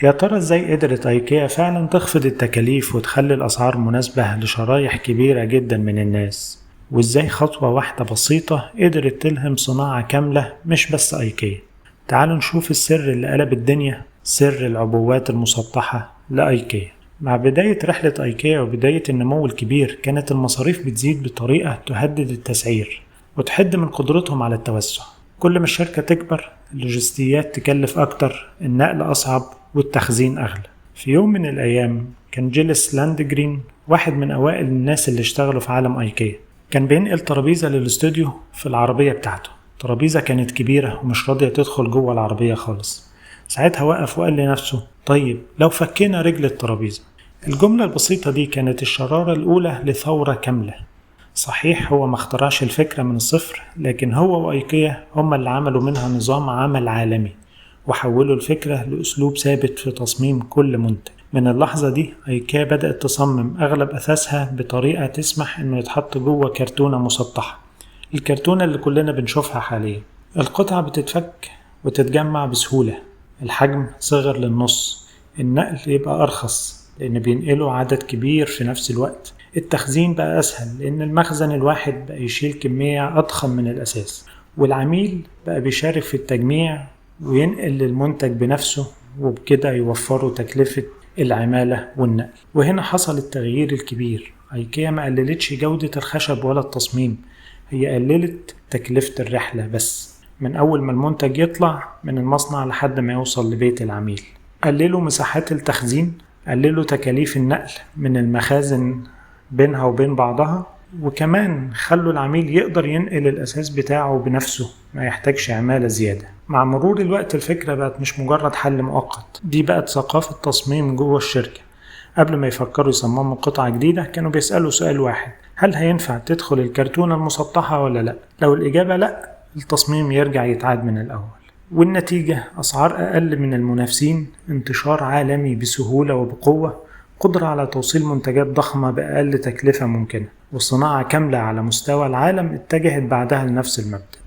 يا ترى ازاي قدرت ايكيا فعلا تخفض التكاليف وتخلي الاسعار مناسبة لشرايح كبيرة جدا من الناس؟ وازاي خطوة واحدة بسيطة قدرت تلهم صناعة كاملة مش بس ايكيا؟ تعالوا نشوف السر اللي قلب الدنيا، سر العبوات المسطحة لايكيا. مع بداية رحلة ايكيا وبداية النمو الكبير كانت المصاريف بتزيد بطريقة تهدد التسعير وتحد من قدرتهم على التوسع. كل ما الشركة تكبر اللوجستيات تكلف أكتر، النقل أصعب والتخزين أغلى. في يوم من الأيام كان جيلس لاندجرين واحد من أوائل الناس اللي اشتغلوا في عالم أيكيا. كان بينقل ترابيزة للاستوديو في العربية بتاعته. ترابيزة كانت كبيرة ومش راضية تدخل جوه العربية خالص. ساعتها وقف وقال لنفسه طيب لو فكينا رجل الترابيزة. الجملة البسيطة دي كانت الشرارة الأولى لثورة كاملة. صحيح هو ما اخترعش الفكرة من الصفر، لكن هو وأيكيا هما اللي عملوا منها نظام عمل عالمي وحولوا الفكرة لأسلوب ثابت في تصميم كل منتج. من اللحظة دي أيكيا بدأت تصمم أغلب أثاثها بطريقة تسمح إنه يتحط جوه كرتونة مسطحة، الكرتونة اللي كلنا بنشوفها حاليا. القطعة بتتفك وتتجمع بسهولة، الحجم صغر للنص، النقل يبقى أرخص لأن بينقلوا عدد كبير في نفس الوقت، التخزين بقى أسهل لأن المخزن الواحد بقى يشيل كمية أضخم من الأساس، والعميل بقى بيشارك في التجميع وينقل المنتج بنفسه، وبكده يوفروا تكلفة العمالة والنقل. وهنا حصل التغيير الكبير. أيكيا ما قللتش جودة الخشب ولا التصميم، هي قللت تكلفة الرحلة بس، من أول ما المنتج يطلع من المصنع لحد ما يوصل لبيت العميل. قللوا مساحات التخزين، قللوا تكاليف النقل من المخازن بينها وبين بعضها، وكمان خلوا العميل يقدر ينقل الأساس بتاعه بنفسه، ما يحتاجش عمالة زيادة. مع مرور الوقت الفكرة بقت مش مجرد حل مؤقت، دي بقت ثقافة تصميم جوه الشركة. قبل ما يفكروا يصمموا قطعة جديدة كانوا بيسألوا سؤال واحد: هل هينفع تدخل الكرتونة المسطحة ولا لأ؟ لو الإجابة لأ، التصميم يرجع يتعاد من الأول. والنتيجة أسعار أقل من المنافسين، انتشار عالمي بسهولة وبقوة، قدرة على توصيل منتجات ضخمة بأقل تكلفة ممكنة، والصناعة كاملة على مستوى العالم اتجهت بعدها لنفس المبدأ.